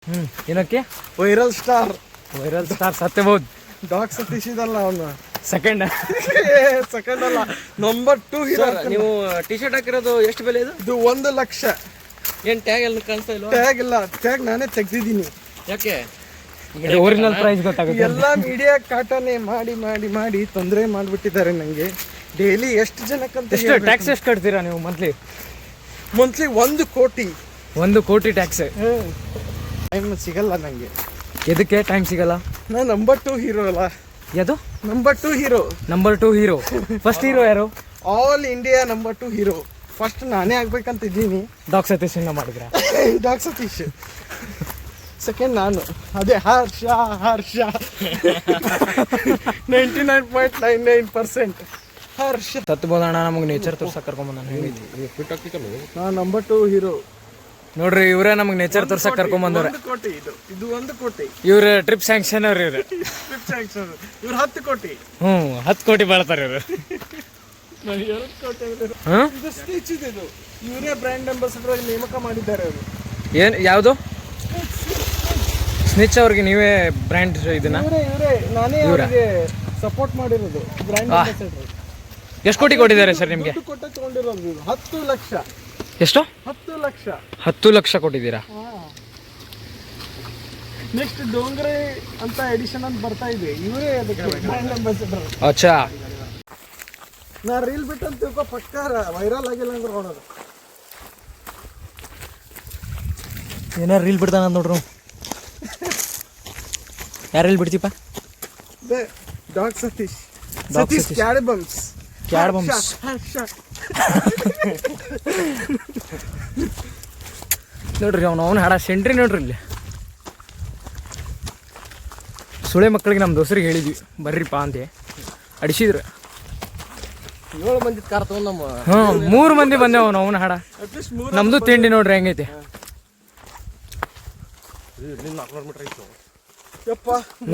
ಏನಕ್ಕೆ viral star ಸತ್ಯಬಹುದು. Dog Satish ಇದಲ್ಲ ಅವನು ಸೆಕೆಂಡ್ ಸೆಕೆಂಡ್ ಅಲ್ಲ, ನಂಬರ್ 2 ಹೀರೋ. ನೀವು ಟಿ ಶರ್ಟ್ ಹಾಕಿರೋದು ಎಷ್ಟು ಬೆಲೆ ಇದು? ಇದು 1 ಲಕ್ಷ. ಏನ್ ಟ್ಯಾಗ್ ಎಲ್ಲ ಕಾಣಿಸ್ತಾ ಇಲ್ವಾ? ಟ್ಯಾಗ್ ಇಲ್ಲ, ಟ್ಯಾಗ್ ನಾನೇ ತೆಗ್ದಿದ್ದೀನಿ. ಯಾಕೆ? ಒರಿಜಿನಲ್ ಪ್ರೈಸ್ ಗೊತ್ತಾಗುತ್ತೆ. ಎಲ್ಲ ಮೀಡಿಯಾ ಕಾಟನೆ ಮಾಡಿ ಮಾಡಿ ಮಾಡಿ ತೊಂದರೆ ಮಾಡ್ಬಿಟ್ಟಿದ್ದಾರೆ ನಂಗೆ. ಡೈಲಿ ಎಷ್ಟು ಜನಕ್ಕಂತ ಎಷ್ಟು ಟ್ಯಾಕ್ಸ್ ಎಷ್ಟು ಕಟ್ತೀರಾ ನೀವು ಮಂತ್ಲಿ? ಮಂತ್ಲಿ 1 ಕೋಟಿ. 1 ಕೋಟಿ ಟ್ಯಾಕ್ಸ್. ಟೈಮ್ ಸಿಗಲ್ಲ ನಂಗೆ. ಎದಕ್ಕೆ ಟೈಮ್ ಸಿಗಲ್ಲ? ನಾನು ನಂಬರ್ 2 ಹೀರೋ ಅಲ್ಲ. ಯಾವುದು number 2 hero? Number 2 hero. First hero ಯಾರು? All India number 2 hero. First ನಾನೇ ಆಗ್ಬೇಕಂತ ಇದ್ದೀನಿ. ಡಾಗ್ ಸತೀಶ್ ಇಂದ ಮಾಡಿದ್ರ? ಡಾಗ್ ಸತೀಶ್. ಸೆಕೆಂಡ್ ನಾನು. ಅದೇ ಹರ್ಷ 99.99% ಹರ್ಷ. ಸತ್ಬೋದಣ್ಣ ನಮಗೆ ನೇಚರ್ ತೋರ್ಸಕ್ ಕರ್ಕೊಂಬಂದ. ನಾನು ನಂಬರ್ 2 ಹೀರೋ. ನೋಡ್ರಿ ಇವರೇ ನಮಗೆ ನೇಚರ್ ತೋರ್ಸಕ್ ಕರ್ಕೊಂಬಂದವ್ರೆ. 1 ಕೋಟಿ ಇದು 1 ಕೋಟಿ. ಇವ್ರ ಟ್ರಿಪ್ ಸ್ಯಾಂಕ್ಷನ್ ಅವ್ರ ಇವ್ರು. ಇವ್ರು 10 ಕೋಟಿ. 10 ಕೋಟಿ ಬಾಳ್ತಾರೆ ಇವ್ರು. 2 ಕೋಟಿ. ಇದು ಸ್ಟಿಚ್ ಇದು. ಇವರೇ ಬ್ರ್ಯಾಂಡ್ ಅಂಬಾಸಿಡರ್ ಆಗಿ ನೇಮಕ ಮಾಡಿದ್ದಾರೆ ಅವರು. ಏನ್ ಯಾವುದು? ಸ್ನಿಚ್ ಅವ್ರಿಗೆ ನೀವೇ ಬ್ರ್ಯಾಂಡ್ ಇದನ್ನ? ಇವರೇ ನಾನೇ ಅವರಿಗೆ ಸಪೋರ್ಟ್ ಮಾಡಿರೋದು ಬ್ರ್ಯಾಂಡ್ ಅಂಬಾಸಿಡರ್. ಎಷ್ಟು ಕೋಟಿ ಕೊಟ್ಟಿದ್ದಾರೆ ಸರ್ ನಿಮ್ಗೆ? 10 ಕೋಟಿ ತಗೊಂಡಿರೋದು ಇವ್ರು. 10 ಲಕ್ಷ. ಎಷ್ಟು? 10 ಲಕ್ಷ. 10 ಲಕ್ಷ ಕೊಟ್ಟಿದ್ದೀರಾ? ನೆಕ್ಸ್ಟ್ ಡೋಂಗ್ರೆ ಅಂತ ಎಡಿಷನ್ ಅಂತ ಬರ್ತಾ ಇದೆ. ಇವರೇ ಅದಕ್ಕೆ ಬ್ರ್ಯಾಂಡ್ ಅಂಬಾಸಿಡರ್. ಅಚ್ಚಾ. ನಾ ರೀಲ್ ಬಿಟ್ಟಂತ ತಿಳ್ಕೊ, ಪಕ್ಕ ವೈರಲ್ ಆಗಿಲ್ಲ ಅಂದ್ರೆ ನೋಡೋದು. ಏನಾರು ರೀಲ್ ಬಿಡ್ತಾನ ನೋಡ್ರು. ಯಾರು ರೀಲ್ ಬಿಡ್ತೀಪ? ಡಾಗ್ ಸತೀಶ್. Dog ಸತೀಶ್ ಸತೀಶ್. ಕ್ಯಾಡ್ ಬಂಪ್ಸ್. ನೋಡ್ರಿ ಅವನು ಹಾಡ ಸೆಂಟ್ರಿ ನೋಡ್ರಿ. ಇಲ್ಲಿ ಸುಳೆ ಮಕ್ಕಳಿಗೆ ನಮ್ಮ ದೋಸ್ತರಿಗೆ ಹೇಳಿದ್ವಿ ಬರ್ರಿಪ್ಪ ಅಂತೆ, ಅಡಿಸಿದ್ರು. 7 ಮಂದಿ ಕಾರ್ ತಗೊಂಡ್ ನಮ್ಮ 3 ಮಂದಿ ಬಂದೇವ್ ಅವನ ಹಾಡ. ನಮ್ದು ತಿಂಡಿ ನೋಡ್ರಿ ಹೆಂಗೈತೆ.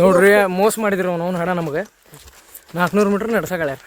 ನೋಡ್ರಿ ಮೋಸ ಮಾಡಿದ್ರು ಅವನ ಹಾಡ ನಮಗೆ. 400 ಮೀಟರ್ ನಡ್ಸಗಳಾರ.